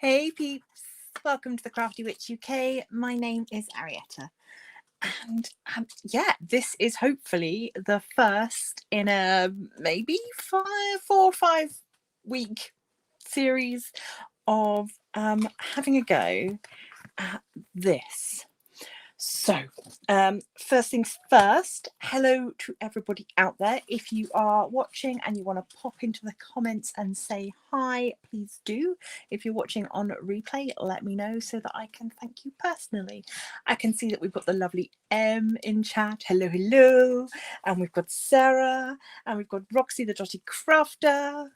Hey peeps, welcome to the Crafty Witch UK. My name is Arietta, and yeah, this is hopefully the first in a maybe 4 or 5 week series of having a go at this. So, first things first, hello to everybody out there. If you are watching and you want to pop into the comments and say hi, please do. If you're watching on replay, let me know so that I can thank you personally. I can see that we've got the lovely M in chat. Hello, hello. And we've got Sarah, and we've got Roxy the Dotty Crafter.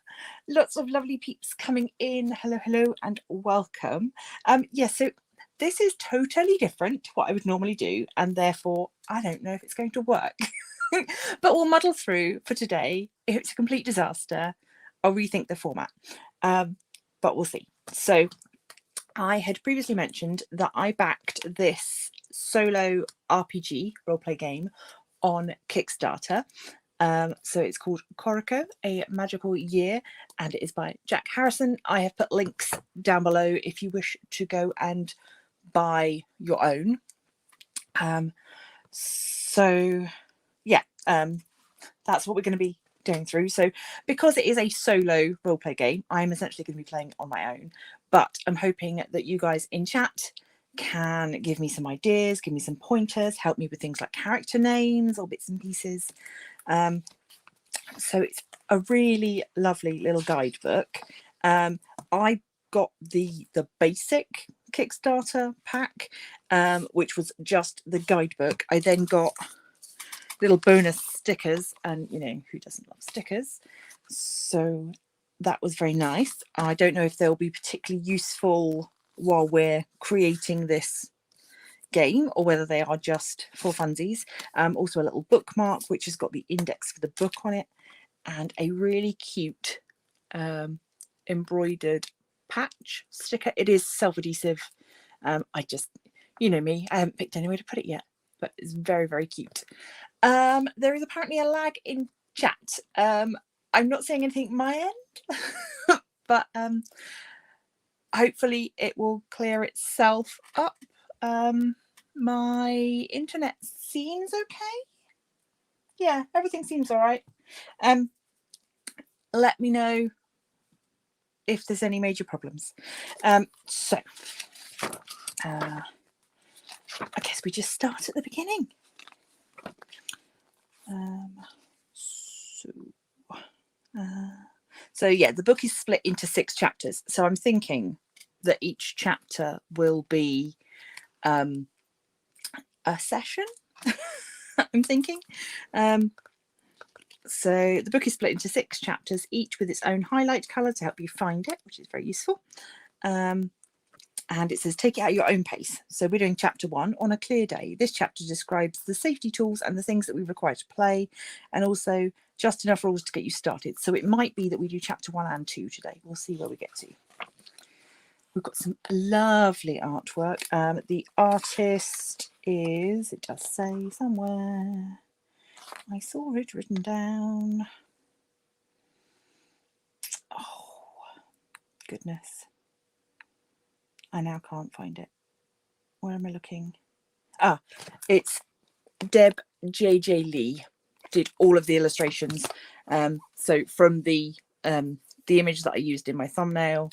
Lots of lovely peeps coming in. Hello, hello, and welcome. So this is totally different to what I would normally do, and therefore I don't know if it's going to work. But we'll muddle through for today. If it's a complete disaster, I'll rethink the format. But we'll see. So I had previously mentioned that I backed this solo RPG roleplay game on Kickstarter. So it's called Koriko, A Magical Year, and it is by Jack Harrison. I have put links down below if you wish to go and buy your own. That's what we're going to be going through. So because it is a solo roleplay game, I'm essentially going to be playing on my own, but I'm hoping that you guys in chat can give me some ideas, give me some pointers, help me with things like character names or bits and pieces. So it's a really lovely little guidebook. I got the basic Kickstarter pack, which was just the guidebook. I then got little bonus stickers, and you know, who doesn't love stickers? So that was very nice. I don't know if they'll be particularly useful while we're creating this game or whether they are just for funsies. Also a little bookmark which has got the index for the book on it, and a really cute embroidered patch sticker. It is self-adhesive. I just, you know me, I haven't picked anywhere to put it yet, but it's very, very cute. There is apparently a lag in chat. I'm not saying anything my end, but hopefully it will clear itself up. My internet seems okay. Yeah, everything seems all right. Let me know if there's any major problems. I guess we just start at the beginning. So yeah, the book is split into 6 chapters. So I'm thinking that each chapter will be a session. I'm thinking. So the book is split into 6 chapters, each with its own highlight colour to help you find it, which is very useful. And it says, take it at your own pace. So we're doing chapter 1, on a clear day. This chapter describes the safety tools and the things that we require to play, and also just enough rules to get you started. So it might be that we do chapter 1 and 2 today. We'll see where we get to. We've got some lovely artwork. The artist is, it does say somewhere, I saw it written down. Oh, goodness. I now can't find it. Where am I looking? Ah, it's Deb J.J. Lee did all of the illustrations. So from the image that I used in my thumbnail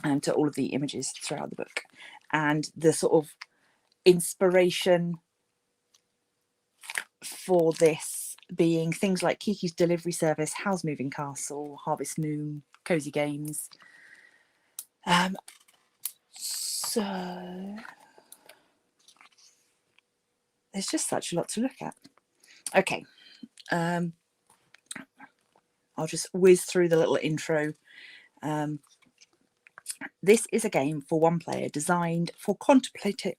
and to all of the images throughout the book, and the sort of inspiration for this being things like Kiki's Delivery Service, House Moving Castle, Harvest Moon, Cozy Games. So there's just such a lot to look at. Okay, I'll just whiz through the little intro. This is a game for one player designed for contemplative,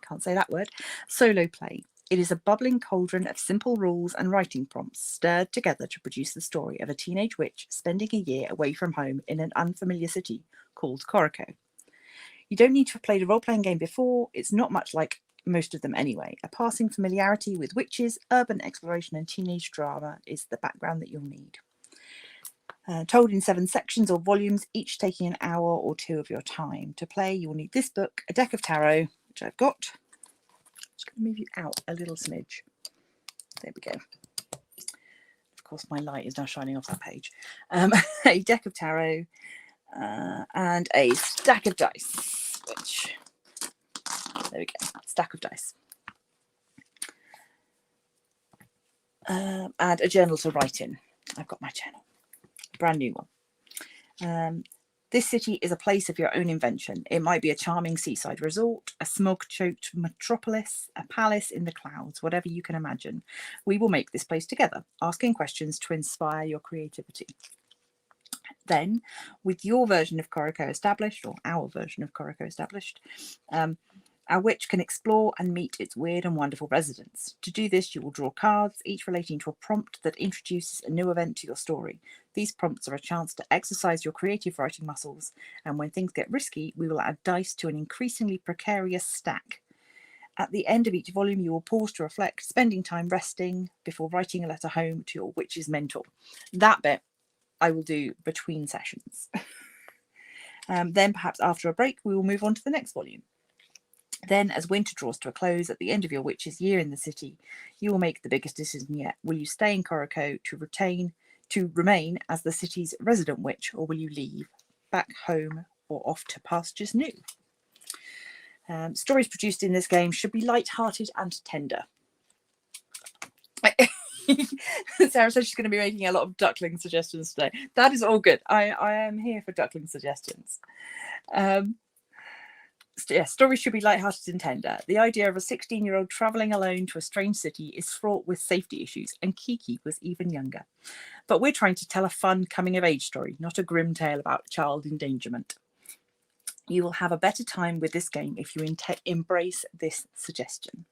can't say that word, solo play. It is a bubbling cauldron of simple rules and writing prompts stirred together to produce the story of a teenage witch spending a year away from home in an unfamiliar city called Koriko. You don't need to have played a role-playing game before. It's not much like most of them anyway. A passing familiarity with witches, urban exploration and teenage drama is the background that you'll need. Told in 7 sections or volumes, each taking an hour or 2 of your time. To play, you will need this book, a deck of tarot, which I've got. I'm just going to move you out a little smidge. There we go. Of course, my light is now shining off that page. A deck of tarot and a stack of dice, which, there we go, stack of dice. And a journal to write in. I've got my journal, brand new one. This city is a place of your own invention. It might be a charming seaside resort, a smog-choked metropolis, a palace in the clouds, whatever you can imagine. We will make this place together, asking questions to inspire your creativity. Then, with your version of Koriko established, or our version of Koriko established, our witch can explore and meet its weird and wonderful residents. To do this, you will draw cards, each relating to a prompt that introduces a new event to your story. These prompts are a chance to exercise your creative writing muscles, and when things get risky, we will add dice to an increasingly precarious stack. At the end of each volume, you will pause to reflect, spending time resting before writing a letter home to your witch's mentor. That bit I will do between sessions. Then perhaps after a break, we will move on to the next volume. Then, as winter draws to a close at the end of your witch's year in the city, you will make the biggest decision yet. Will you stay in Koriko to remain as the city's resident witch, or will you leave back home or off to pastures new? Stories produced in this game should be light-hearted and tender. Sarah says she's going to be making a lot of duckling suggestions today. That is all good. I am here for duckling suggestions. Yes, stories should be light-hearted and tender. The idea of a 16-year-old travelling alone to a strange city is fraught with safety issues, and Kiki was even younger. But we're trying to tell a fun coming-of-age story, not a grim tale about child endangerment. You will have a better time with this game if you embrace this suggestion.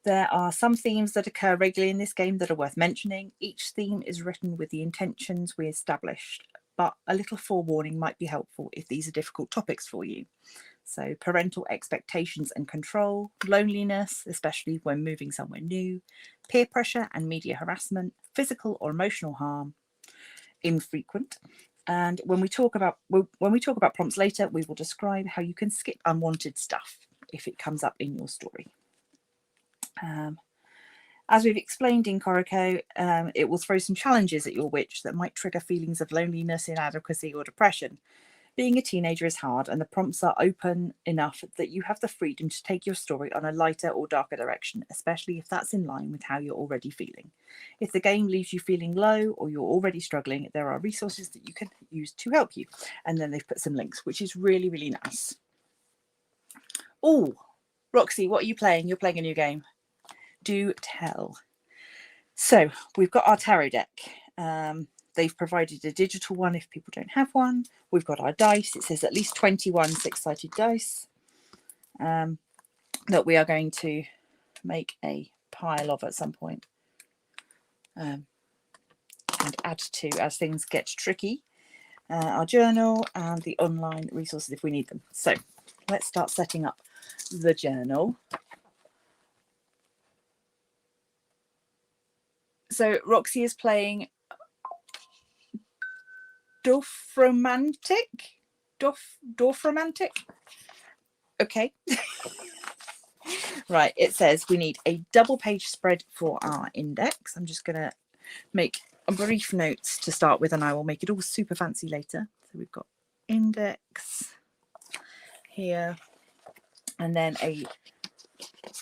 There are some themes that occur regularly in this game that are worth mentioning. Each theme is written with the intentions we established, but a little forewarning might be helpful if these are difficult topics for you. So parental expectations and control, loneliness, especially when moving somewhere new, peer pressure and media harassment, physical or emotional harm, infrequent. And when we talk about prompts later, we will describe how you can skip unwanted stuff if it comes up in your story. As we've explained in Koriko, it will throw some challenges at your witch that might trigger feelings of loneliness, inadequacy, or depression. Being a teenager is hard, and the prompts are open enough that you have the freedom to take your story on a lighter or darker direction, especially if that's in line with how you're already feeling. If the game leaves you feeling low or you're already struggling, there are resources that you can use to help you. And then they've put some links, which is really, really nice. Oh, Roxy, what are you playing? You're playing a new game. Do tell. So we've got our tarot deck. They've provided a digital one if people don't have one. We've got our dice. It says at least 21 six-sided dice that we are going to make a pile of at some point and add to as things get tricky. Our journal and the online resources if we need them. So let's start setting up the journal. So Roxy is playing Dorfromantic. Okay. Right, it says we need a double page spread for our index. I'm just going to make a brief notes to start with, and I will make it all super fancy later. So we've got index here, and then a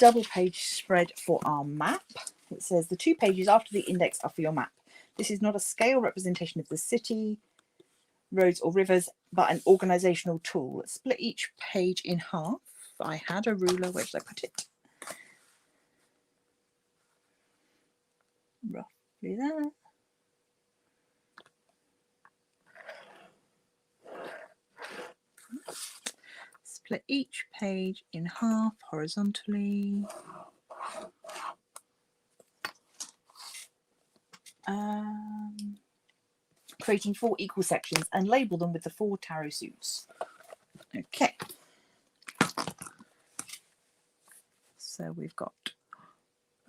double page spread for our map. It says the 2 pages after the index are for your map. This is not a scale representation of the city, roads or rivers, but an organizational tool. Split each page in half. I had a ruler. Where did I put it? Roughly there. Split each page in half horizontally. Creating 4 equal sections and label them with the 4 tarot suits. Okay. So we've got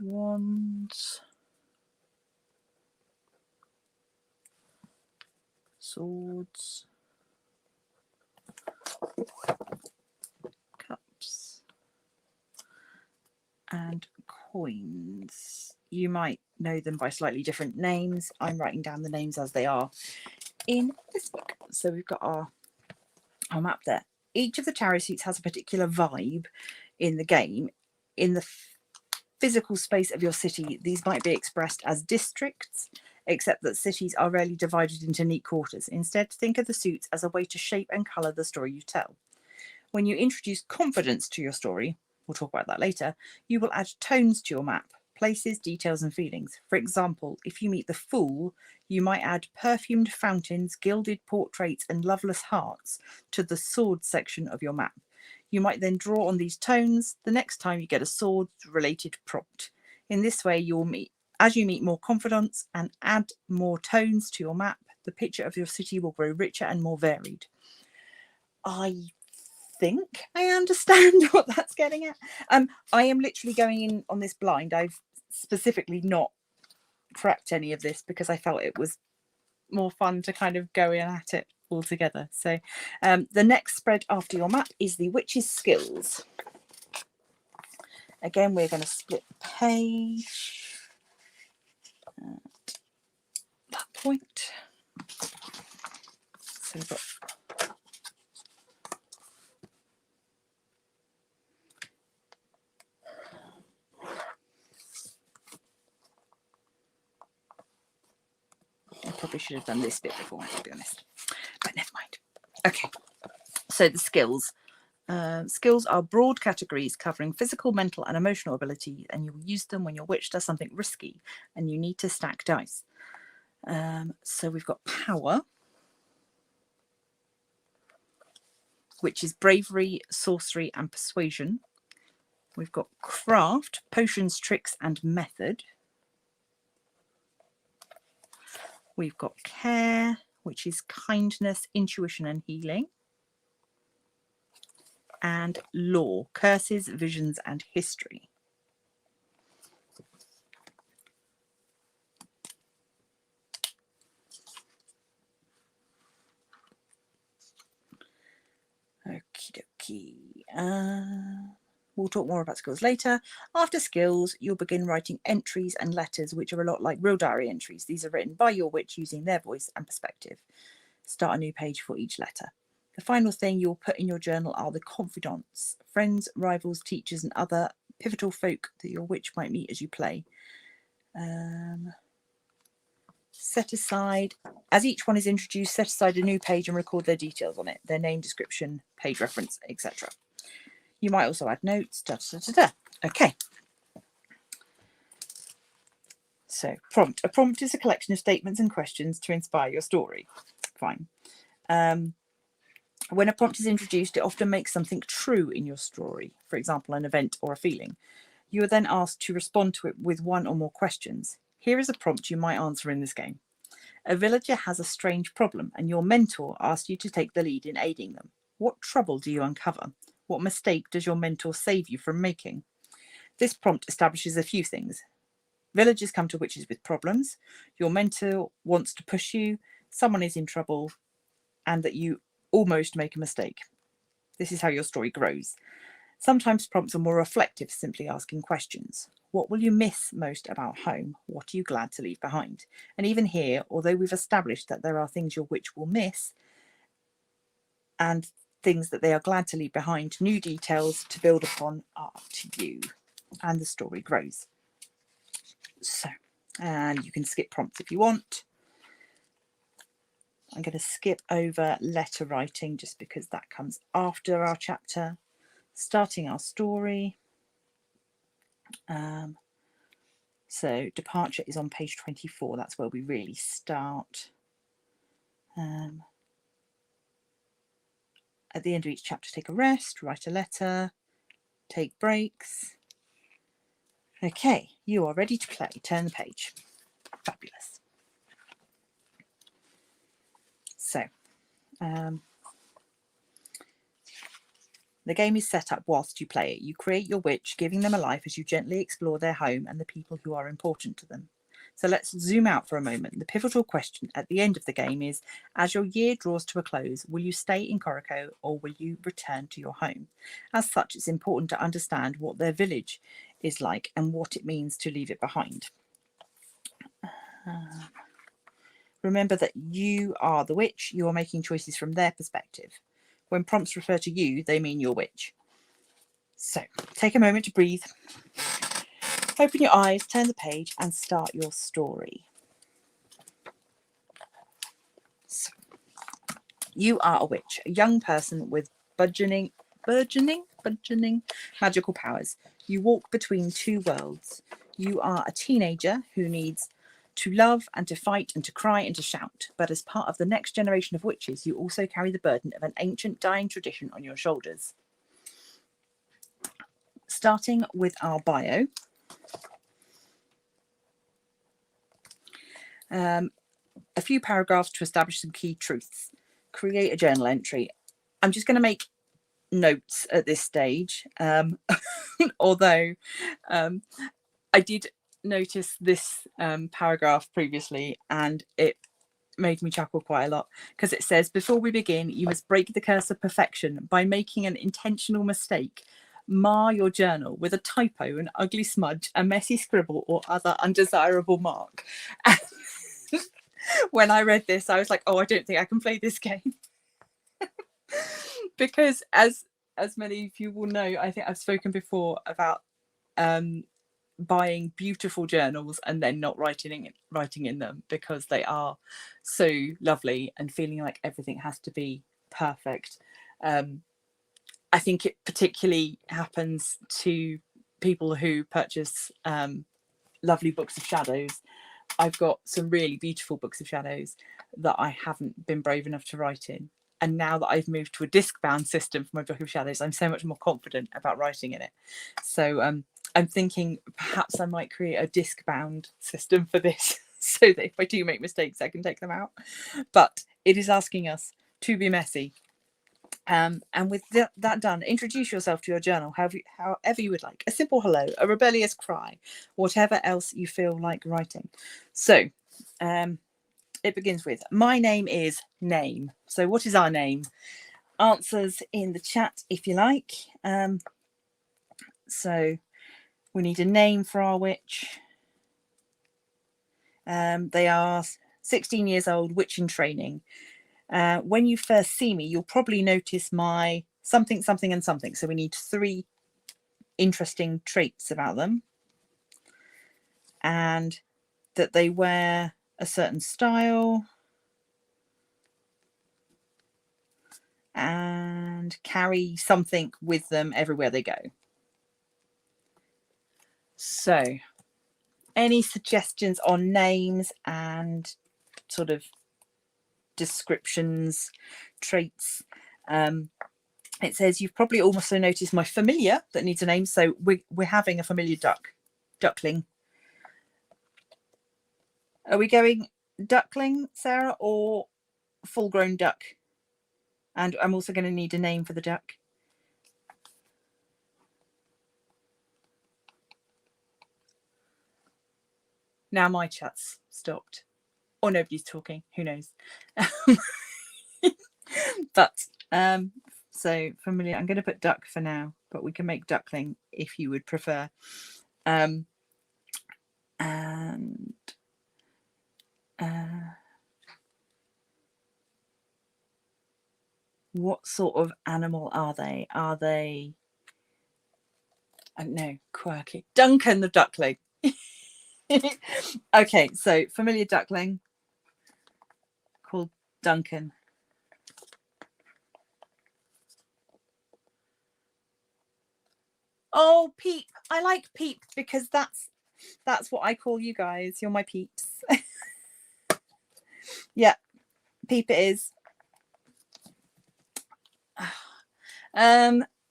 wands, Swords, cups, and coins. You might know them by slightly different names. I'm writing down the names as they are in this book. So we've got our map there. Each of the tarot suits has a particular vibe in the game. In the physical space of your city, these might be expressed as districts, except that cities are rarely divided into neat quarters. Instead, think of the suits as a way to shape and colour the story you tell. When you introduce confidence to your story, we'll talk about that later, you will add tones to your map, places, details, and feelings. For example, if you meet the Fool, you might add perfumed fountains, gilded portraits, and loveless hearts to the swords section of your map. You might then draw on these tones the next time you get a swords-related prompt. In this way, as you meet more confidence and add more tones to your map, the picture of your city will grow richer and more varied. I think I understand what that's getting at. I am literally going in on this blind. I've specifically not prepped any of this because I felt it was more fun to kind of go in at it all together. So the next spread after your map is the Witch's Skills. Again, we're going to split the page at that point. So we've got I probably should have done this bit before, to be honest, but never mind. Okay, so the skills. Skills are broad categories covering physical, mental, and emotional ability, and you will use them when your witch does something risky and you need to stack dice. So we've got power, which is bravery, sorcery, and persuasion. We've got craft, potions, tricks, and method. We've got care, which is kindness, intuition, and healing. And law, curses, visions, and history. Okie dokie. We'll talk more about skills later. After skills, you'll begin writing entries and letters, which are a lot like real diary entries. These are written by your witch using their voice and perspective. Start a new page for each letter. The final thing you'll put in your journal are the confidants, friends, rivals, teachers, and other pivotal folk that your witch might meet as you play. Set aside, as each one is introduced, set aside a new page and record their details on it, their name, description, page reference, etc. You might also add notes. Okay. So, prompt. A prompt is a collection of statements and questions to inspire your story. Fine. When a prompt is introduced, it often makes something true in your story, for example, an event or a feeling. You are then asked to respond to it with one or more questions. Here is a prompt you might answer in this game. A villager has a strange problem, and your mentor asks you to take the lead in aiding them. What trouble do you uncover? What mistake does your mentor save you from making? This prompt establishes a few things. Villagers come to witches with problems. Your mentor wants to push you. Someone is in trouble, and that you almost make a mistake. This is how your story grows. Sometimes prompts are more reflective, simply asking questions. What will you miss most about home? What are you glad to leave behind? And even here, although we've established that there are things your witch will miss and things that they are glad to leave behind, new details to build upon are up to you. And the story grows. So, and you can skip prompts if you want. I'm going to skip over letter writing just because that comes after our chapter. Starting our story. So departure is on page 24. That's where we really start. At the end of each chapter, take a rest, write a letter, take breaks. Okay, you are ready to play. Turn the page. Fabulous. So, the game is set up whilst you play it. You create your witch, giving them a life as you gently explore their home and the people who are important to them. So let's zoom out for a moment. The pivotal question at the end of the game is, as your year draws to a close, will you stay in Koriko or will you return to your home? As such, it's important to understand what their village is like and what it means to leave it behind. Remember that you are the witch. You are making choices from their perspective. When prompts refer to you, they mean your witch. So take a moment to breathe. Open your eyes, turn the page, and start your story. So, you are a witch, a young person with burgeoning magical powers. You walk between two worlds. You are a teenager who needs to love and to fight and to cry and to shout. But as part of the next generation of witches, you also carry the burden of an ancient dying tradition on your shoulders. Starting with our bio. A few paragraphs to establish some key truths. Create a journal entry. I'm just going to make notes at this stage, although I did notice this paragraph previously and it made me chuckle quite a lot, because it says, before we begin, you must break the curse of perfection by making an intentional mistake. Mar your journal with a typo, an ugly smudge, a messy scribble, or other undesirable mark. When I read this, I was like, oh, I don't think I can play this game. Because as many of you will know, I think I've spoken before about buying beautiful journals and then not writing in them because they are so lovely and feeling like everything has to be perfect. I think it particularly happens to people who purchase lovely books of shadows. I've got some really beautiful books of shadows that I haven't been brave enough to write in. And now that I've moved to a disc-bound system for my book of shadows, I'm so much more confident about writing in it. So I'm thinking perhaps I might create a disc-bound system for this so that if I do make mistakes, I can take them out. But it is asking us to be messy. And with that done, introduce yourself to your journal however you would like. A simple hello, a rebellious cry, whatever else you feel like writing. So it begins with, my name is name. So what is our name? Answers in the chat if you like. So we need a name for our witch. They are 16 years old, witch in training. When you first see me, you'll probably notice my something, something, and something. So we need 3 interesting traits about them. And that they wear a certain style and carry something with them everywhere they go. So, any suggestions on names and sort of descriptions, traits? It says you've probably also noticed my familiar that needs a name. So we're having a familiar duckling. Are we going duckling, Sarah, or full-grown duck? And I'm also going to need a name for the duck. Now my chat's stopped. Or nobody's talking. Who knows? But so familiar. I'm going to put duck for now, but we can make duckling if you would prefer. And what sort of animal are they? Are they, I don't know, quirky? Duncan the duckling. Okay, so familiar duckling called Duncan. Oh, Peep. I like Peep because that's what I call you guys. You're my peeps. Yeah, Peep it is.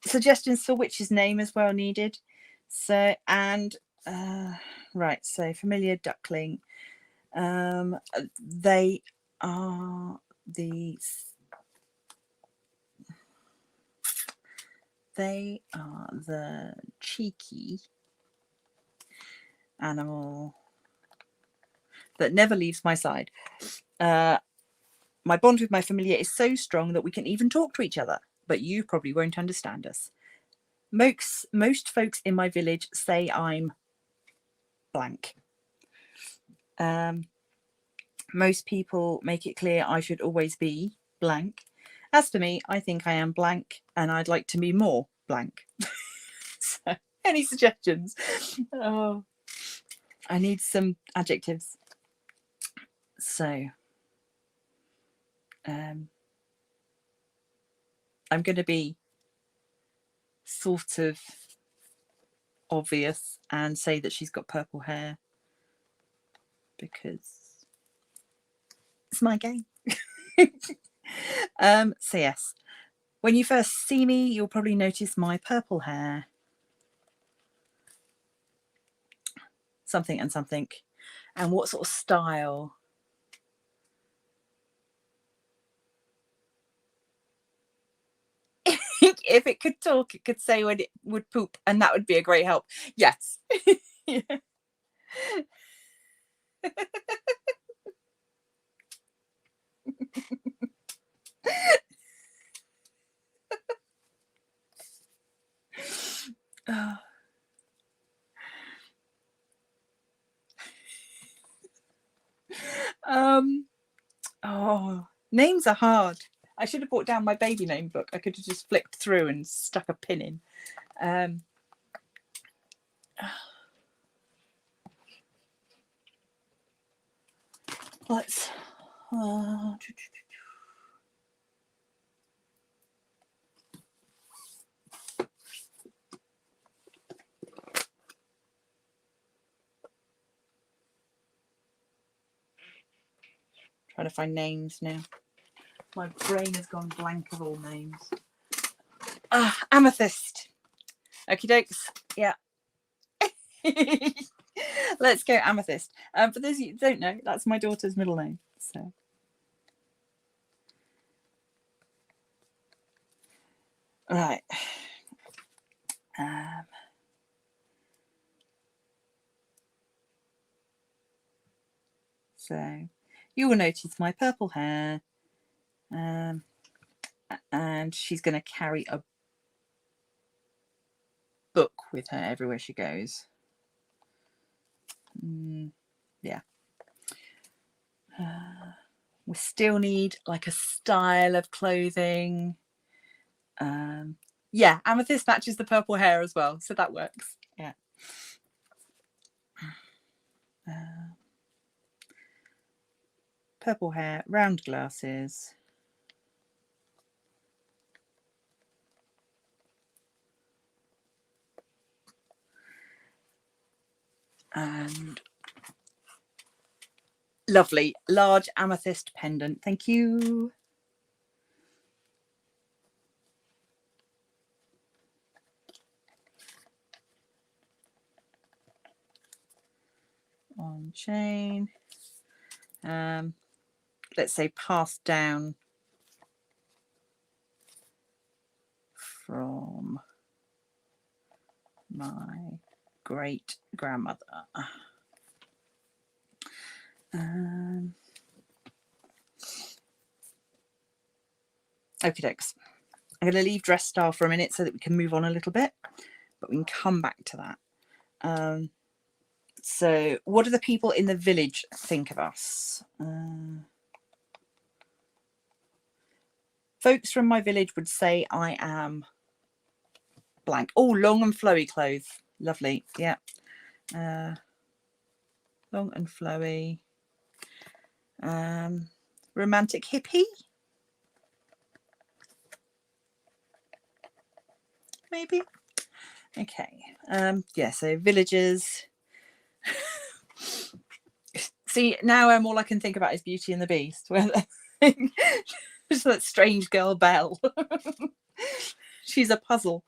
Suggestions for witch's name as well needed. So, and right, so familiar duckling. They are the cheeky animal that never leaves my side. My bond with my familiar is so strong that we can even talk to each other, but you probably won't understand us. Most folks in my village say I'm blank. Most people make it clear I should always be blank. As for me, I think I am blank and I'd like to be more blank. So, any suggestions? Oh, I need some adjectives. So, I'm going to be sort of obvious and say that she's got purple hair because it's my game. So yes, when you first see me, you'll probably notice my purple hair. Something and something. And what sort of style? If it could talk, it could say when it would poop, and that would be a great help. Yes. Yeah. Oh, names are hard. I should have brought down my baby name book. I could have just flicked through and stuck a pin in. Let's trying to find names now. My brain has gone blank of all names. Amethyst. Okie dokes. Yeah. Let's go Amethyst. For those of you who don't know, that's my daughter's middle name. So right. So you will notice my purple hair. And she's going to carry a book with her everywhere she goes. Yeah. We still need like a style of clothing. Yeah, Amethyst matches the purple hair as well, so that works. Yeah. Purple hair, round glasses. And lovely large amethyst pendant. Thank you. On chain. Let's say passed down from my great grandmother. Okie dokes. I'm going to leave dress style for a minute so that we can move on a little bit, but we can come back to that. So what do the people in the village think of us? Folks from my village would say I am blank. Oh, long and flowy clothes. Lovely. Yeah. Long and flowy. Romantic hippie. Maybe. Okay. Yeah, so villagers. See, now all I can think about is Beauty and the Beast, where just that strange girl Belle. She's a puzzle.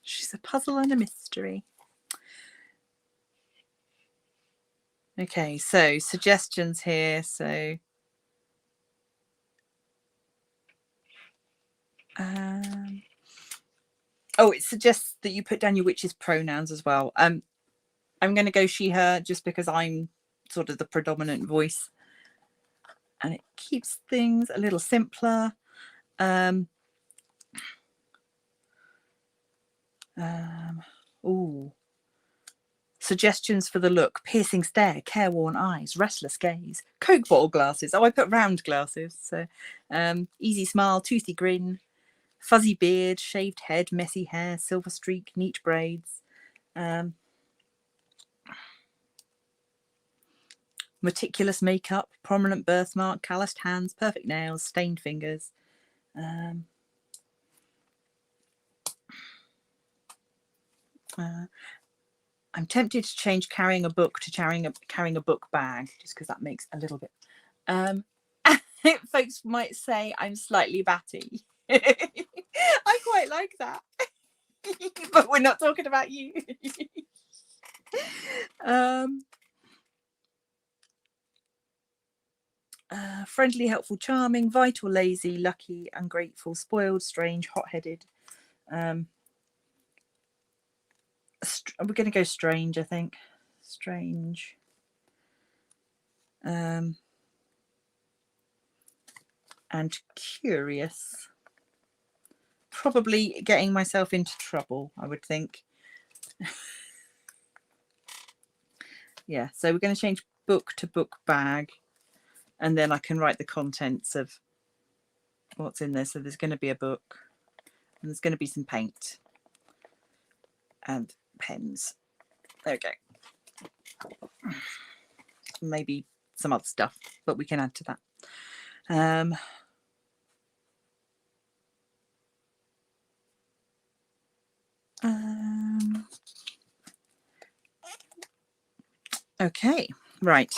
She's a puzzle and a mystery. Okay, so suggestions here. So Oh, it suggests that you put down your witch's pronouns as well. I'm going to go she, her, just because I'm sort of the predominant voice. And it keeps things a little simpler. Ooh. Suggestions for the look: piercing stare, careworn eyes, restless gaze, Coke bottle glasses. Oh, I put round glasses. So easy smile, toothy grin, fuzzy beard, shaved head, messy hair, silver streak, neat braids. Meticulous makeup, prominent birthmark, calloused hands, perfect nails, stained fingers. I'm tempted to change carrying a book to carrying a book bag, just because that makes a little bit. Folks might say I'm slightly batty. I quite like that. But we're not talking about you. Friendly, helpful, charming, vital, lazy, lucky, ungrateful, spoiled, strange, hot-headed. We're going to go strange, I think. Strange. And curious. Probably getting myself into trouble, I would think. Yeah, so we're going to change book to book bag, and then I can write the contents of what's in there. So there's going to be a book, and there's going to be some paint and pens. There we go. Maybe some other stuff, but we can add to that. Okay, right.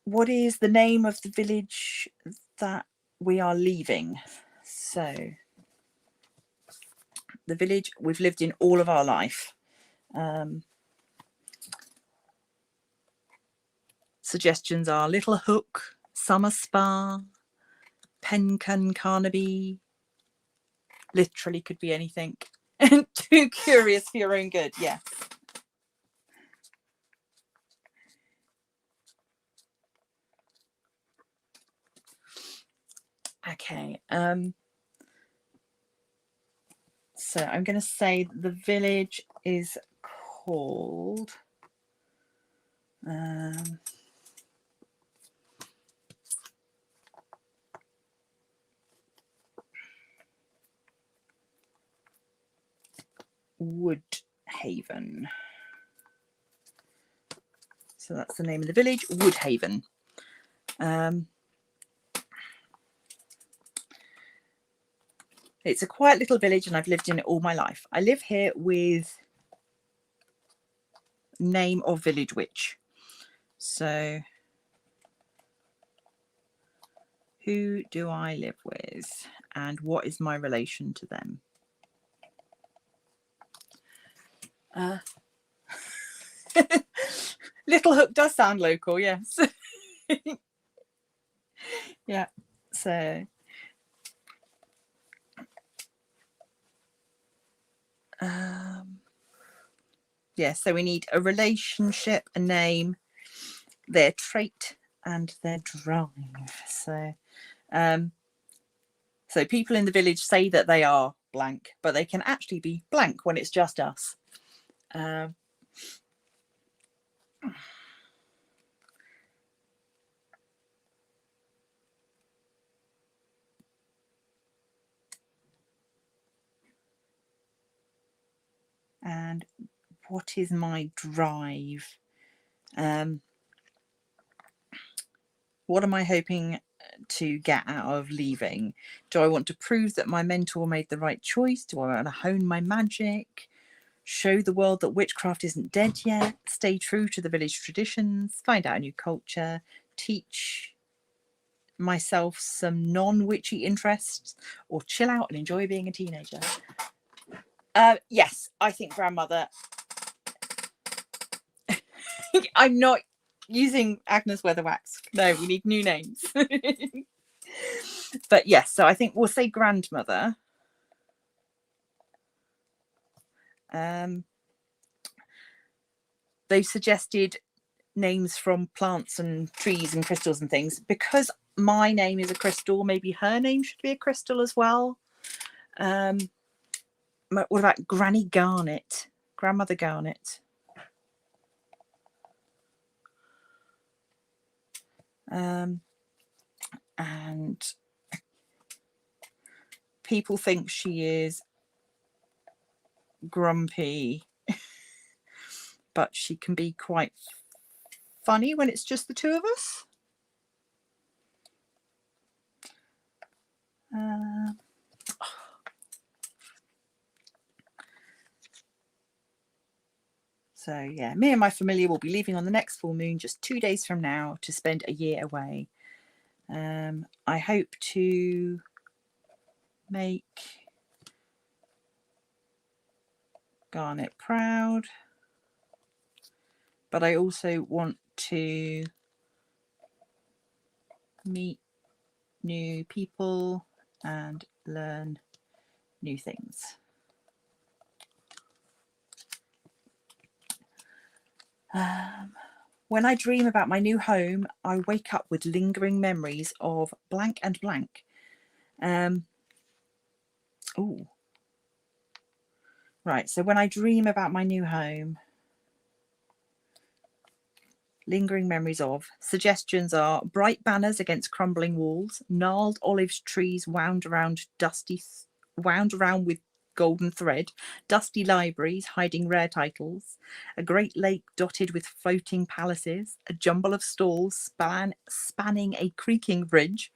What is the name of the village that we are leaving? So, the village we've lived in all of our life. Suggestions are Little Hook, Summer Spa, Pencan Carnaby. Literally could be anything. Too curious for your own good, yes. Okay. So I'm going to say the village is called Woodhaven. So that's the name of the village, Woodhaven. It's a quiet little village and I've lived in it all my life. I live here with name of village witch. So who do I live with and what is my relation to them? Little Hook does sound local, yes. Yeah, so yeah, so we need a relationship, a name, their trait and their drive. So so people in the village say that they are blank, but they can actually be blank when it's just us. And what is my drive? What am I hoping to get out of leaving? Do I want to prove that my mentor made the right choice? Do I want to hone my magic? Show the world that witchcraft isn't dead yet? Stay true to the village traditions? Find out a new culture? Teach myself some non-witchy interests? Or chill out and enjoy being a teenager? Yes, I think grandmother. I'm not using Agnes Weatherwax. No, we need new names. But yes, so I think we'll say grandmother. They suggested names from plants and trees and crystals and things. Because my name is a crystal, maybe her name should be a crystal as well. What about Granny Garnet? Grandmother Garnet. And people think she is grumpy, but she can be quite funny when it's just the two of us. So yeah, me and my familiar will be leaving on the next full moon, just 2 days from now, to spend a year away. I hope to make Garnet proud, but I also want to meet new people and learn new things. When I dream about my new home, I wake up with lingering memories of blank and blank. Oh, right. So when I dream about my new home, lingering memories of, suggestions are bright banners against crumbling walls, gnarled olive trees wound around with golden thread, dusty libraries hiding rare titles, a great lake dotted with floating palaces, a jumble of stalls spanning a creaking bridge,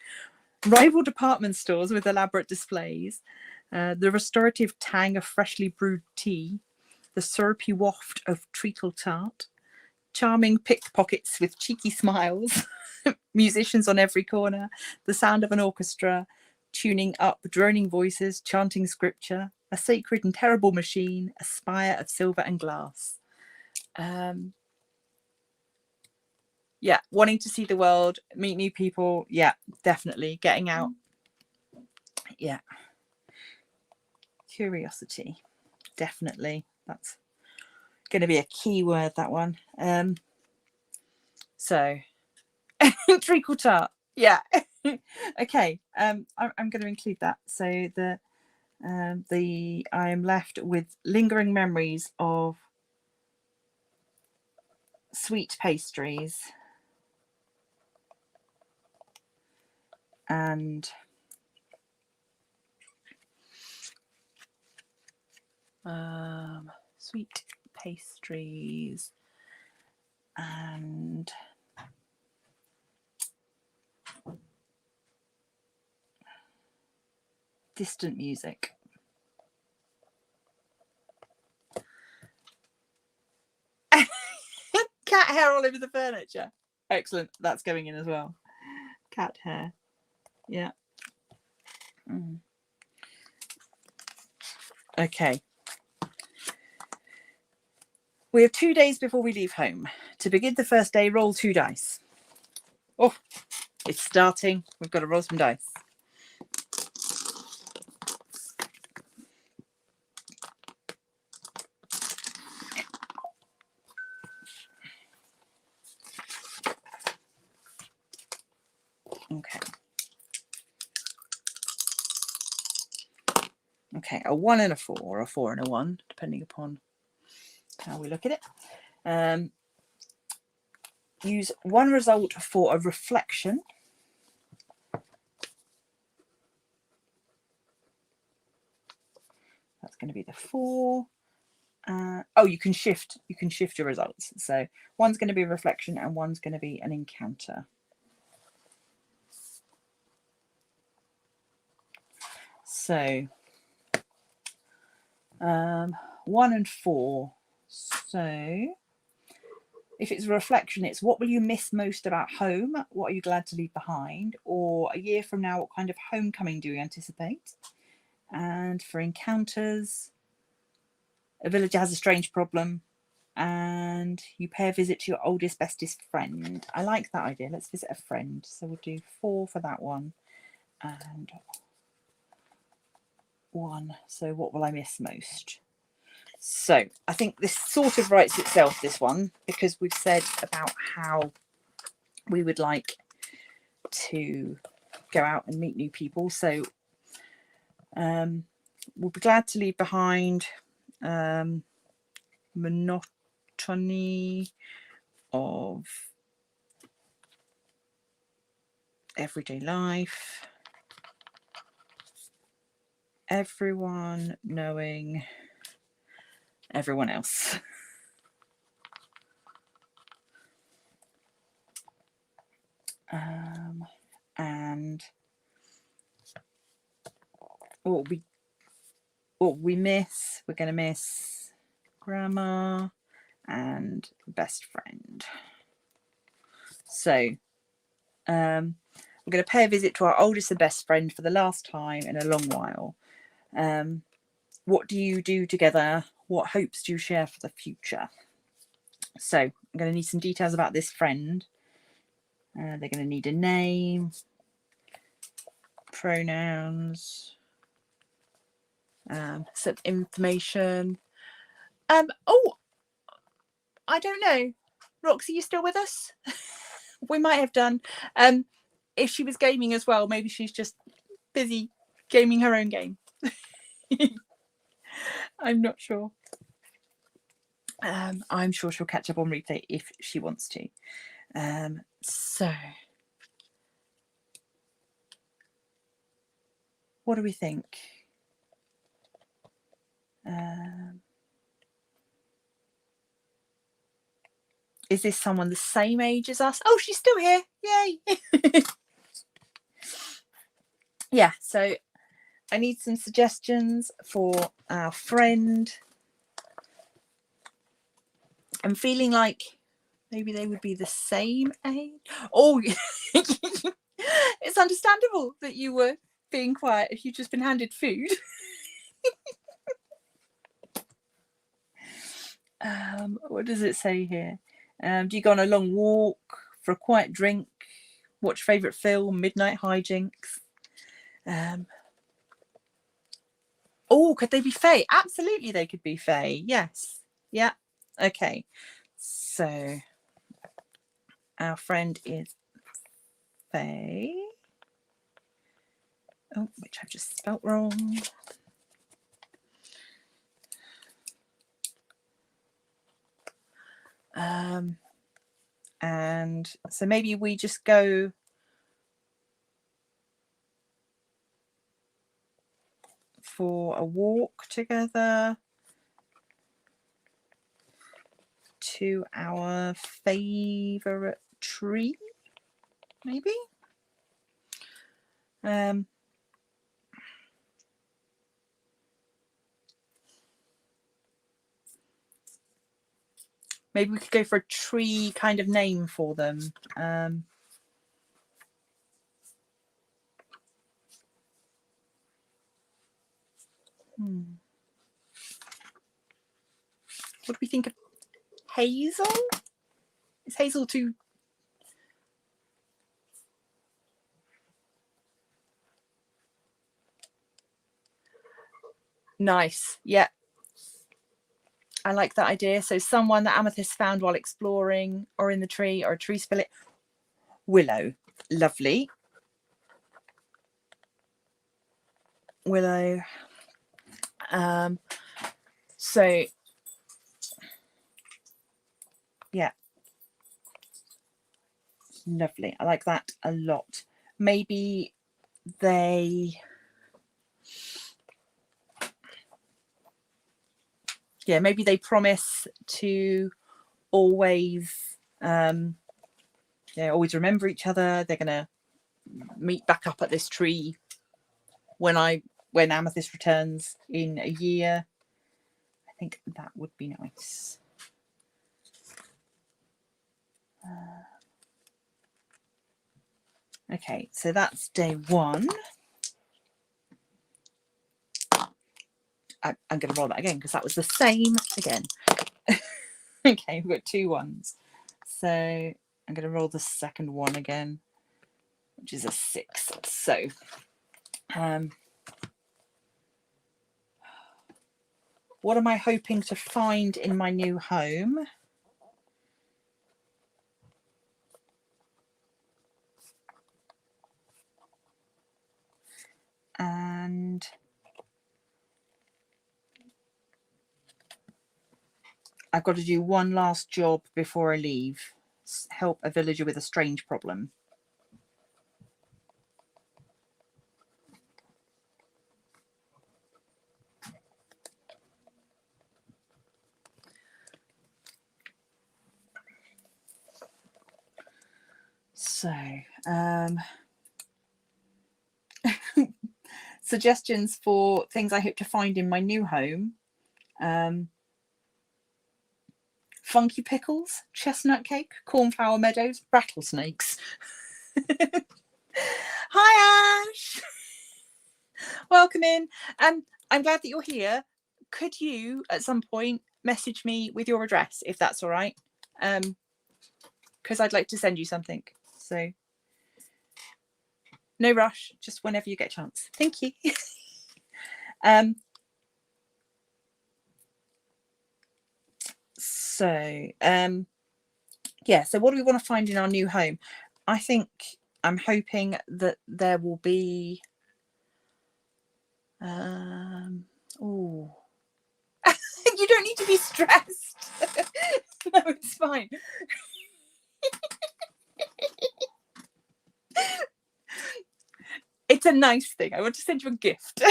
rival department stores with elaborate displays, the restorative tang of freshly brewed tea, the syrupy waft of treacle tart, charming pickpockets with cheeky smiles, musicians on every corner, the sound of an orchestra, tuning up droning voices, chanting scripture, a sacred and terrible machine, a spire of silver and glass. Yeah, wanting to see the world, meet new people. Yeah, definitely. Getting out. Yeah. Curiosity. Definitely. That's going to be a key word, that one. So, treacle tart. Yeah. Okay. I'm going to include that. So I am left with lingering memories of sweet pastries and sweet pastries and distant music. Cat hair all over the furniture. Excellent. That's going in as well. Cat hair. Yeah. Okay. We have 2 days before we leave home. To begin the first day, roll 2 dice. Oh, it's starting. We've got to roll some dice. Okay. Okay, a 1 and a 4, or a 4 and a 1, depending upon how we look at it. Use one result for a reflection. That's going to be the 4. Oh, you can shift your results. So one's going to be a reflection and one's going to be an encounter. So 1 and 4. So if it's a reflection, it's what will you miss most about home? What are you glad to leave behind? Or a year from now, what kind of homecoming do you anticipate? And for encounters, a villager has a strange problem and you pay a visit to your oldest, bestest friend. I like that idea. Let's visit a friend. So we'll do 4 for that one and 1. So what will I miss most? So I think this sort of writes itself, this one, because we've said about how we would like to go out and meet new people. So we'll be glad to leave behind monotony of everyday life, everyone knowing everyone else. And what we miss, we're going to miss grandma and best friend. So we're going to pay a visit to our oldest and best friend for the last time in a long while. What do you do together? What hopes do you share for the future? So I'm going to need some details about this friend. They're going to need a name, pronouns, some information. Oh, I don't know. Roxy, you still with us? We might have done. If she was gaming as well, maybe she's just busy gaming her own game. I'm not sure. I'm sure she'll catch up on replay if she wants to. So what do we think? Is this someone the same age as us? Oh, she's still here. Yay. Yeah, so I need some suggestions for our friend. I'm feeling like maybe they would be the same age. Oh, it's understandable that you were being quiet if you've just been handed food. What does it say here? Do you go on a long walk, for a quiet drink, watch favourite film, midnight hijinks? Oh, could they be Faye? Absolutely, they could be Faye. Yes. Yeah. Okay. So our friend is Faye. Oh, which I've just spelt wrong. And so maybe we just go for a walk together to our favourite tree, maybe. Maybe we could go for a tree kind of name for them. What do we think of Hazel? Is Hazel too? Nice. Yeah. I like that idea. So someone that Amethyst found while exploring or in the tree, or a tree spirit. Willow. Lovely. Willow. So yeah. Lovely. I like that a lot. Maybe they... Yeah, maybe they promise to always always remember each other. They're gonna meet back up at this tree when Amethyst returns in a year. I think that would be nice. Okay, so that's day 1. I'm going to roll that again because that was the same again. Okay, we've got 2 ones. So I'm going to roll the second one again, which is a 6. So what am I hoping to find in my new home? And I've got to do one last job before I leave. Help a villager with a strange problem. So, suggestions for things I hope to find in my new home. Funky pickles, chestnut cake, cornflower meadows, rattlesnakes. Hi, Ash. Welcome in. I'm glad that you're here. Could you, at some point, message me with your address, if that's all right? Because I'd like to send you something. So, no rush, just whenever you get a chance. Thank you. Yeah, so what do we want to find in our new home? I think I'm hoping that there will be oh you don't need to be stressed. No, it's fine. It's a nice thing. I want to send you a gift.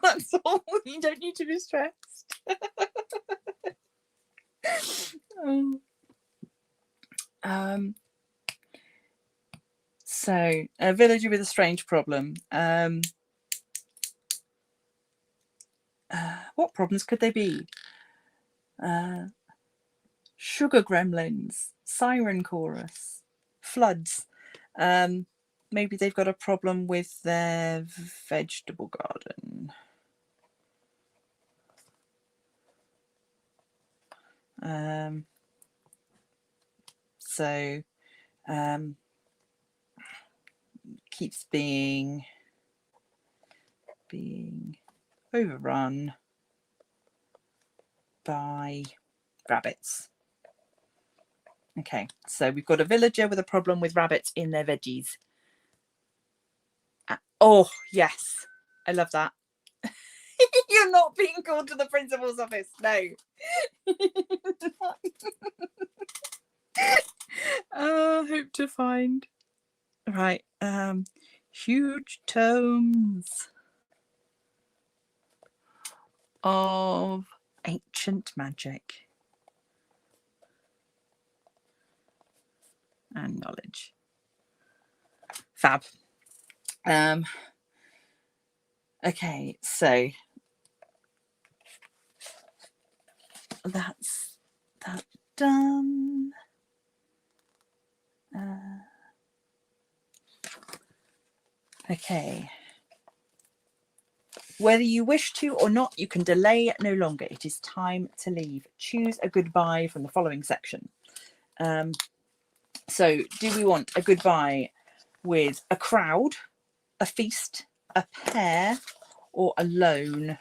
That's all. You don't need to be stressed. So a villager with a strange problem. What problems could they be? Sugar gremlins, siren chorus, floods. Maybe they've got a problem with their vegetable garden. So keeps being overrun by rabbits. Okay, so we've got a villager with a problem with rabbits in their veggies. Oh, yes. I love that. You're not being called to the principal's office. No. Hope to find. Right. Huge tomes of ancient magic and knowledge. Fab. Okay, so that's that done. Okay. Whether you wish to or not, you can delay no longer. It is time to leave. Choose a goodbye from the following section. So do we want a goodbye with a crowd, a feast, a pair, or alone?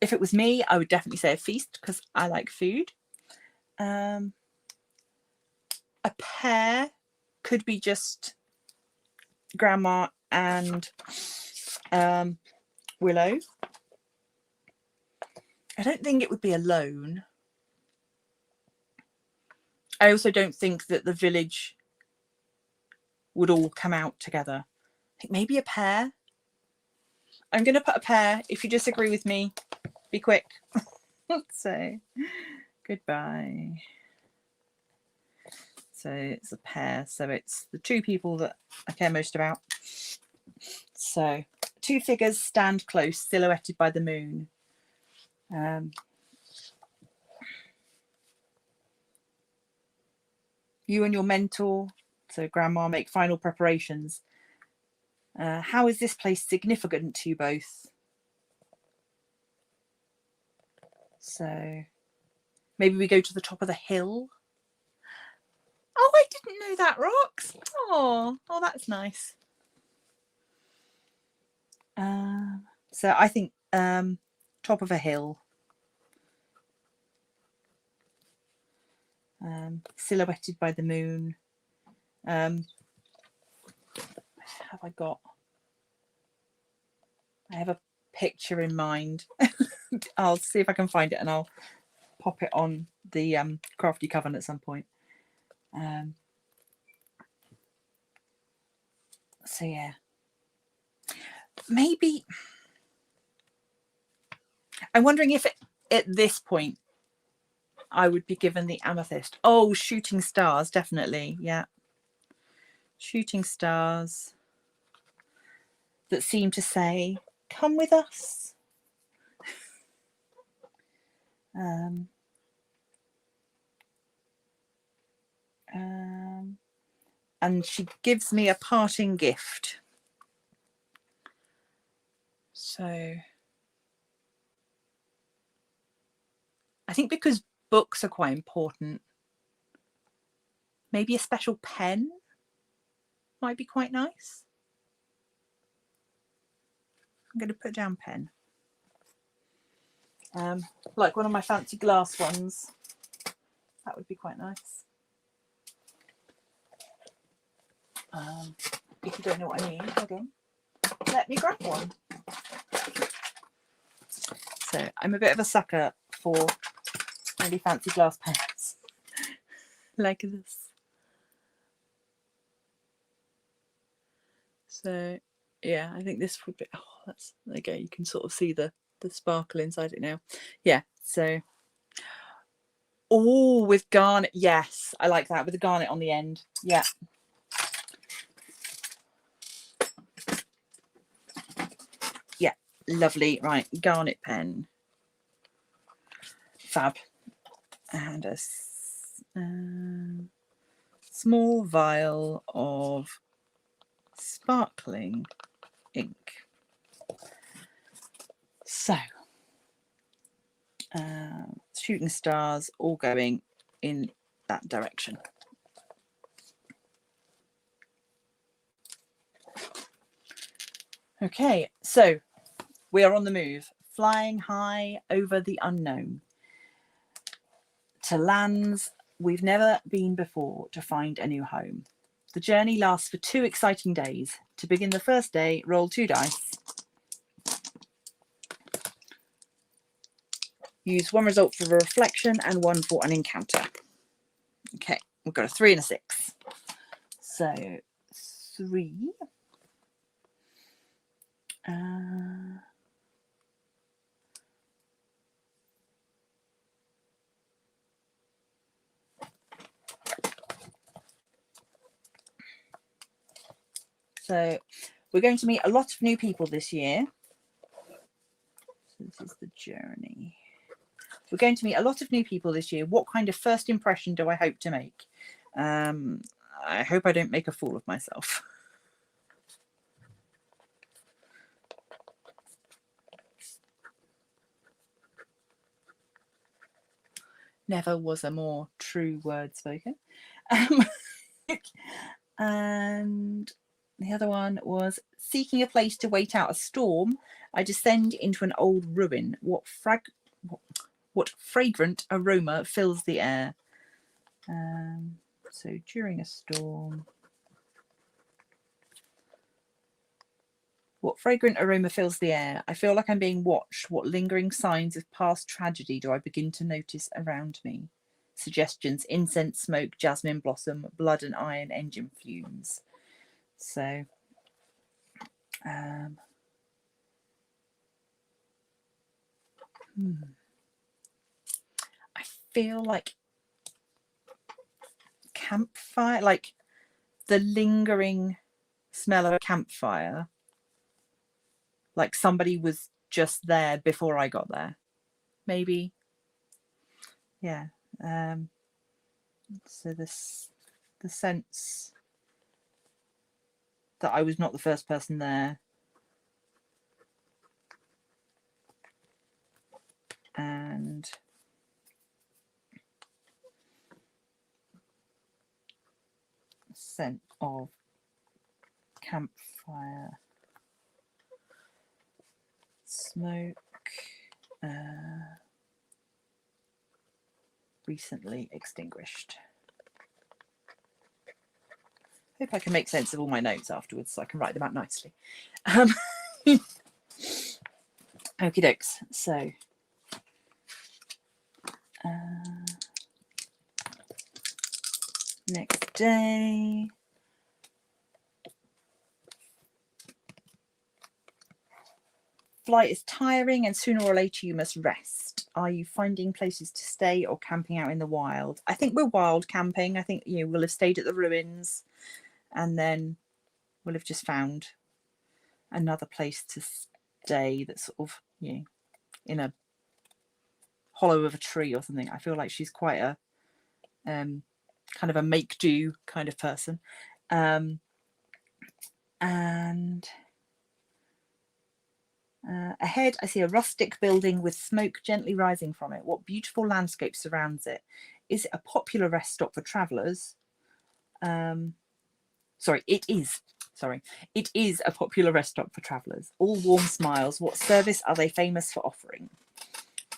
If it was me, I would definitely say a feast because I like food. A pair could be just Grandma and Willow. I don't think it would be alone. I also don't think that the village would all come out together. I think maybe a pair. I'm going to put a pair. If you disagree with me, be quick. So, goodbye. So it's a pair. So it's the 2 people that I care most about. So 2 figures stand close, silhouetted by the moon. You and your mentor, so Grandma, make final preparations. How is this place significant to you both? So maybe we go to the top of the hill. Oh, I didn't know that, Rox. Oh, that's nice. So I think top of a hill. Silhouetted by the moon. Have I got? I have a picture in mind. I'll see if I can find it and I'll pop it on the crafty coven at some point. So yeah, maybe I'm wondering if at this point I would be given the amethyst. Oh, shooting stars, definitely. Yeah, shooting stars that seem to say, "Come with us." And she gives me a parting gift. So I think because books are quite important, maybe a special pen might be quite nice. I'm going to put down pen. Like one of my fancy glass ones. That would be quite nice. If you don't know what I mean, hold on. Let me grab one. So I'm a bit of a sucker for really fancy glass pens. Like this. So yeah, I think this would be, oh, that's, there you go, you can sort of see the sparkle inside it now. Yeah, so, oh, with garnet, yes, I like that, with the garnet on the end. Yeah. Yeah, lovely. Right, garnet pen. Fab. And a small vial of sparkling ink. So, shooting stars all going in that direction. Okay, so we are on the move, flying high over the unknown to lands we've never been before to find a new home. The journey lasts for 2 exciting days. To begin the first day, roll 2 dice. Use 1 result for a reflection and 1 for an encounter. Okay, we've got a 3 and a 6. So 3. So we're going to meet a lot of new people this year. So this is the journey. We're going to meet a lot of new people this year. What kind of first impression do I hope to make? I hope I don't make a fool of myself. Never was a more true word spoken. And the other one was seeking a place to wait out a storm. I descend into an old ruin. What fragrant aroma fills the air? So during a storm. What fragrant aroma fills the air? I feel like I'm being watched. What lingering signs of past tragedy do I begin to notice around me? Suggestions: incense smoke, jasmine blossom, blood and iron engine fumes. So I feel like campfire, like the lingering smell of a campfire, like somebody was just there before I got there, maybe. Yeah. So the sense that I was not the first person there. And scent of campfire smoke, recently extinguished. Hope I can make sense of all my notes afterwards so I can write them out nicely. Okie dokes. So next day. Flight is tiring and sooner or later you must rest. Are you finding places to stay or camping out in the wild? I think we're wild camping. I think we'll have stayed at the ruins and then we'll have just found another place to stay that's sort of in a hollow of a tree or something. I feel like she's quite a kind of a make do kind of person. And ahead, I see a rustic building with smoke gently rising from it. What beautiful landscape surrounds it. Is it a popular rest stop for travellers? It is a popular rest stop for travellers. All warm smiles. What service are they famous for offering?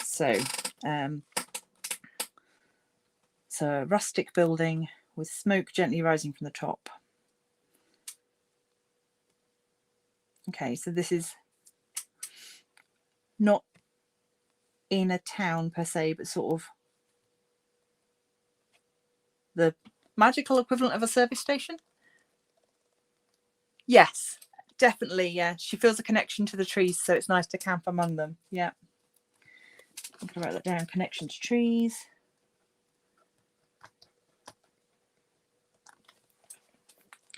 So a rustic building with smoke gently rising from the top. Okay, so this is not in a town per se, but sort of the magical equivalent of a service station. Yes, definitely. Yeah, she feels a connection to the trees, so it's nice to camp among them. Yeah, I'm gonna write that down. Connection to trees.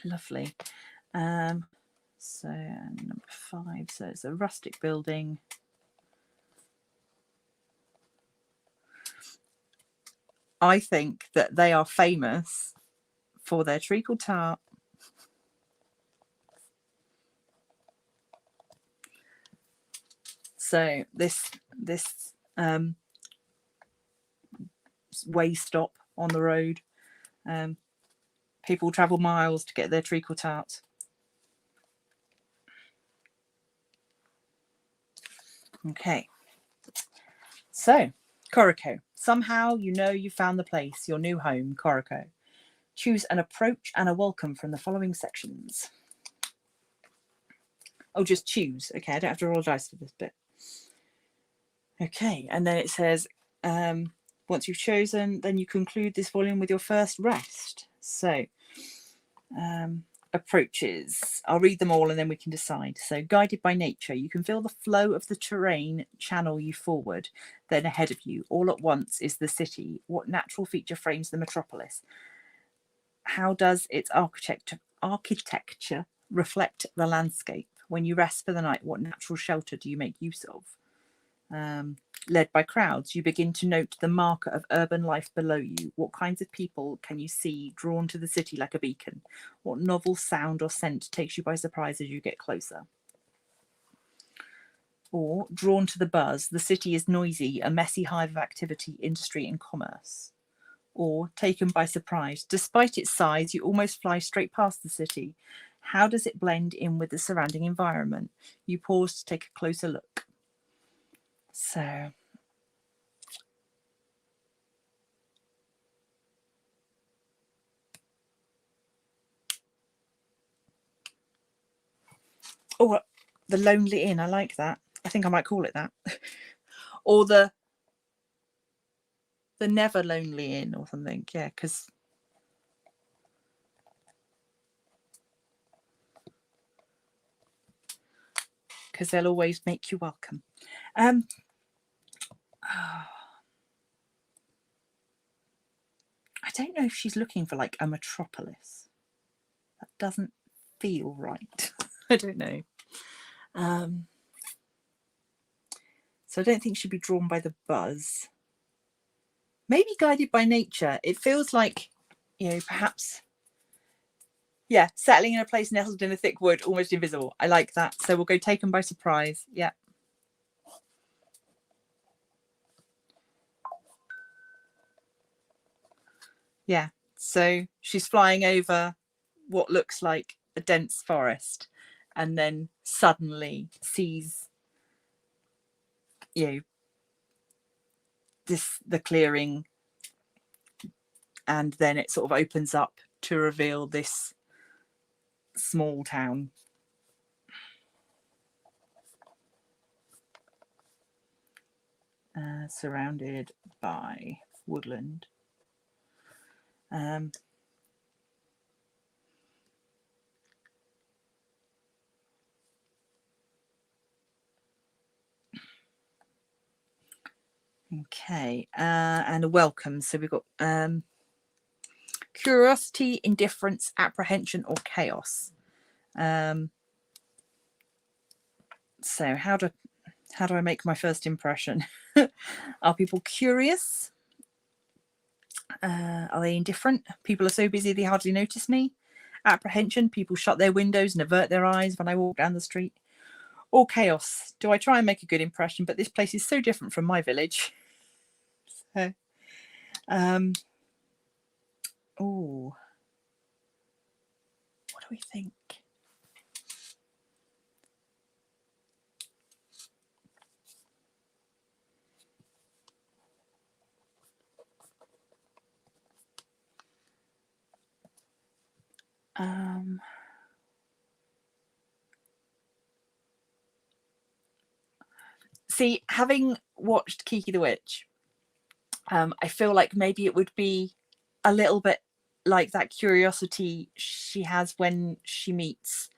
Lovely. So number 5. So it's a rustic building. I think that they are famous for their treacle tart. So this way stop on the road, people travel miles to get their treacle tart. Okay, so Koriko. Somehow you found the place, your new home, Koriko. Choose an approach and a welcome from the following sections. Oh, just choose. Okay, I don't have to roll dice for this bit. Okay, and then it says, once you've chosen, then you conclude this volume with your first rest. So, approaches. I'll read them all and then we can decide. So, guided by nature, you can feel the flow of the terrain channel you forward. Then ahead of you, all at once, is the city. What natural feature frames the metropolis? How does its architecture reflect the landscape? When you rest for the night, what natural shelter do you make use of? Led by crowds, you begin to note the marker of urban life below you. What kinds of people can you see drawn to the city like a beacon? What novel sound or scent takes you by surprise as you get closer? Or drawn to the buzz, the city is noisy, a messy hive of activity, industry and commerce. Or taken by surprise, despite its size, you almost fly straight past the city. How does it blend in with the surrounding environment? You pause to take a closer look. So, oh, the Lonely Inn, I like that. I think I might call it that. Or the Never Lonely Inn or something. Yeah, because they'll always make you welcome. I don't know if she's looking for like a metropolis. That doesn't feel right. I don't know. So I don't think she'd be drawn by the buzz. Maybe guided by nature. It feels like, perhaps Yeah, settling in a place nestled in a thick wood, almost invisible. I like that. So we'll go taken by surprise. Yeah. Yeah. So she's flying over what looks like a dense forest and then suddenly sees, you know, the clearing, and then it sort of opens up to reveal this small town. Surrounded by woodland. Okay, and a welcome. So we've got curiosity, indifference, apprehension, or chaos. So how do I make my first impression? Are people curious? Are they indifferent? People are so busy they hardly notice me. Apprehension, people shut their windows and avert their eyes when I walk down the street. Or chaos, do I try and make a good impression, but this place is so different from my village. So, oh, what do we think? See, having watched Kiki the Witch, I feel like maybe it would be a little bit like that curiosity she has when she meets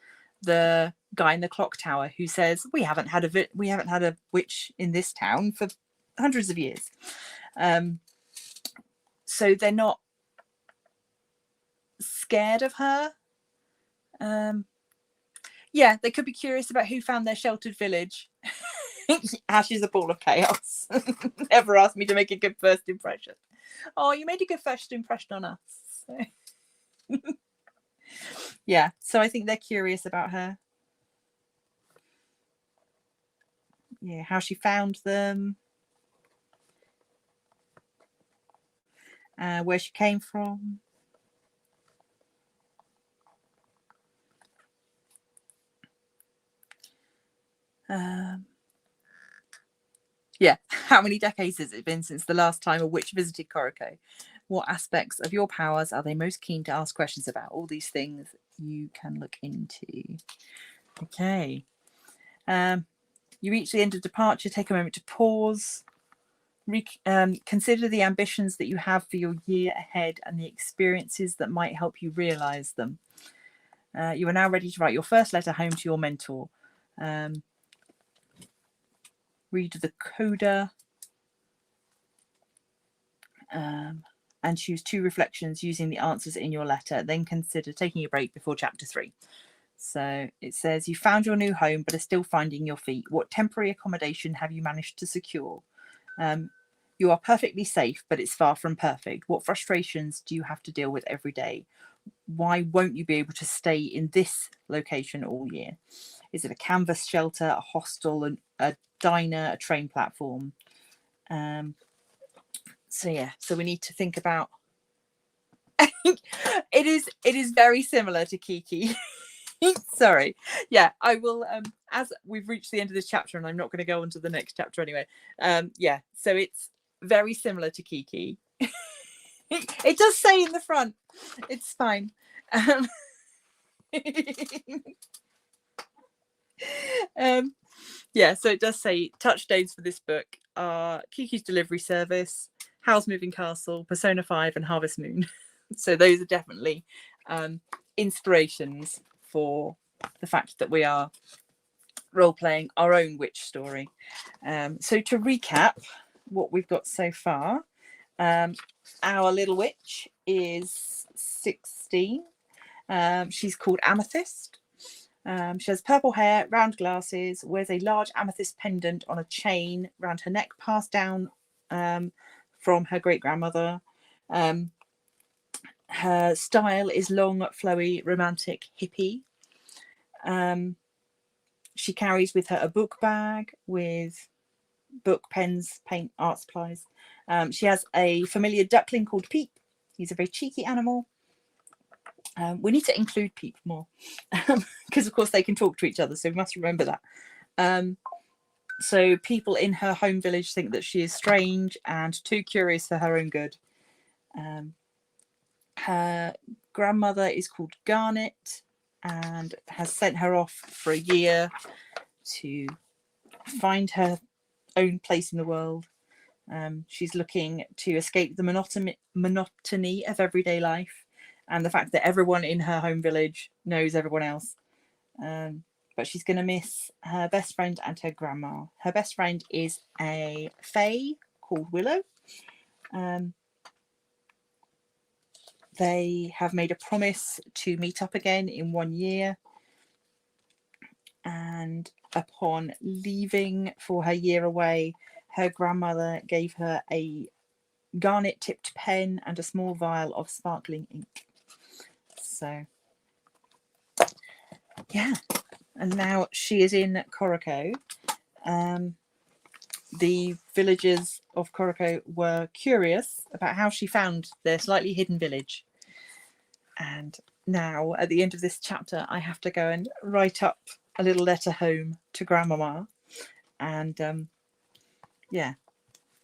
the guy in the clock tower who says, we haven't had a witch in this town for hundreds of years. So they're not scared of her. Yeah, they could be curious about who found their sheltered village. Ash is a ball of chaos. Never asked me to make a good first impression. Oh, you made a good first impression on us. So. Yeah, so I think they're curious about her. Yeah, how she found them, where she came from. Yeah, how many decades has it been since the last time a witch visited Koriko? What aspects of your powers are they most keen to ask questions about? All these things you can look into. Okay. You reach the end of departure. Take a moment to pause. Consider the ambitions that you have for your year ahead and the experiences that might help you realize them. You are now ready to write your first letter home to your mentor. Read the coda and choose 2 reflections using the answers in your letter. Then consider taking a break before chapter 3. So it says, you found your new home but are still finding your feet. What temporary accommodation have you managed to secure? You are perfectly safe, but it's far from perfect. What frustrations do you have to deal with every day? Why won't you be able to stay in this location all year? Is it a canvas shelter, a hostel, a diner, a train platform? So yeah, so we need to think about. It is very similar to Kiki. Sorry. Yeah, I will. As we've reached the end of this chapter, and I'm not going to go on to the next chapter anyway. Yeah, so it's very similar to Kiki. It does say in the front. It's fine. Yeah, so it does say touchstones for this book are Kiki's Delivery Service, Howl's Moving Castle, Persona 5, and Harvest Moon. So those are definitely inspirations for the fact that we are role-playing our own witch story. So to recap what we've got so far, our little witch is 16. She's called Amethyst. She has purple hair, round glasses, wears a large amethyst pendant on a chain round her neck, passed down from her great-grandmother. Her Her style is long, flowy, romantic, hippie. She carries with her a book bag with book, pens, paint, art supplies. She has a familiar duckling called Peep. He's a very cheeky animal. We need to include Peep more because, of course, they can talk to each other, so we must remember that. So people in her home village think that she is strange and too curious for her own good. Her grandmother is called Garnet and has sent her off for a year to find her own place in the world. She's looking to escape the monotony of everyday life and the fact that everyone in her home village knows everyone else. But she's going to miss her best friend and her grandma. Her best friend is a fae called Willow. They have made a promise to meet up again in 1 year. And upon leaving for her year away, her grandmother gave her a garnet-tipped pen and a small vial of sparkling ink. So, yeah. And now she is in Koriko. The villagers of Koriko were curious about how she found their slightly hidden village. And now, at the end of this chapter, I have to go and write up a little letter home to Grandmama and, yeah,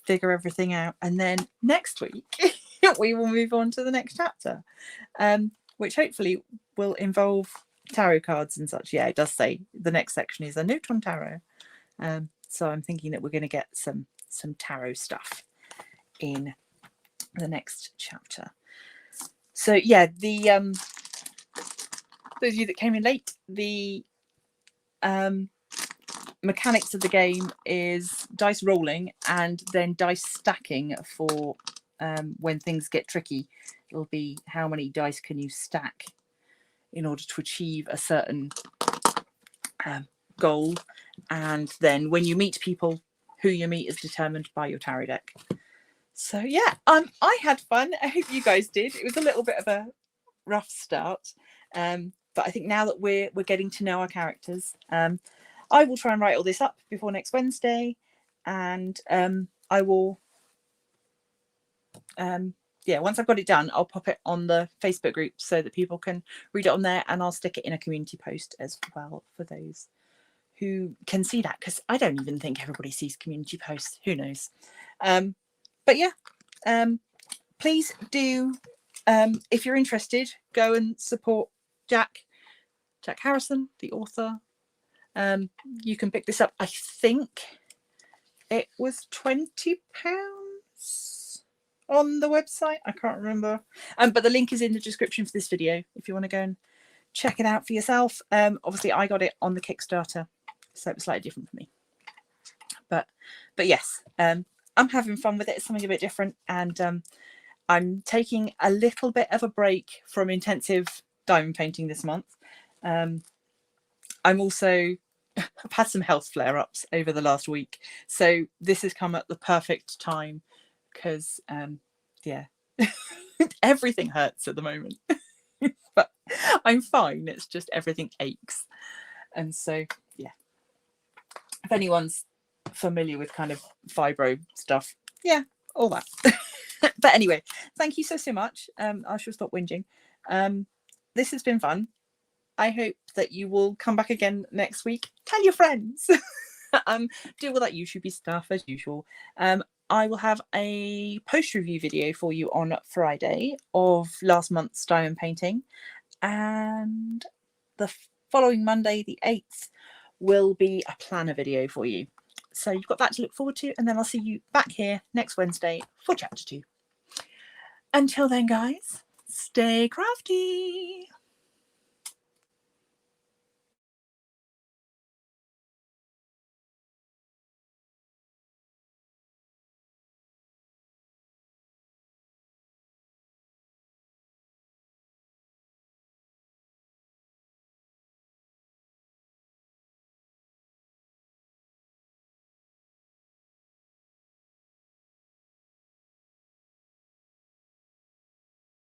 figure everything out. And then next week, we will move on to the next chapter, which hopefully will involve tarot cards and such. Yeah, it does say the next section is a note on tarot. So I'm thinking that we're going to get some tarot stuff in the next chapter. So yeah, the those of you that came in late, the mechanics of the game is dice rolling and then dice stacking for when things get tricky. It'll be how many dice can you stack in order to achieve a certain goal, and then when you meet people, who you meet is determined by your tarot deck. So yeah, I had fun. I hope you guys did. It was a little bit of a rough start, but I think now that we're getting to know our characters, I will try and write all this up before next Wednesday, and I will once I've got it done, I'll pop it on the Facebook group so that people can read it on there, and I'll stick it in a community post as well for those who can see that, because I don't even think everybody sees community posts. Who knows? But yeah, please do, if you're interested, go and support Jack Harrison, the author. You can pick this up. I think it was £20 on the website. I can't remember. But the link is in the description for this video if you want to go and check it out for yourself. Obviously, I got it on the Kickstarter, so it was slightly different for me. But yes, I'm having fun with it. It's something a bit different, and I'm taking a little bit of a break from intensive diamond painting this month. I'm also, I've had some health flare-ups over the last week, so this has come at the perfect time because yeah, everything hurts at the moment. But I'm fine. It's just everything aches. And so yeah, if anyone's familiar with kind of fibro stuff, yeah, all that. But anyway, thank you so much. I shall stop whinging. This has been fun. I hope that you will come back again next week. Tell your friends. Do all that YouTube stuff as usual. I will have a post review video for you on Friday of last month's diamond painting, and the following Monday, the 8th, will be a planner video for you. So you've got that to look forward to, and then I'll see you back here next Wednesday for chapter 2. Until then, guys, stay crafty.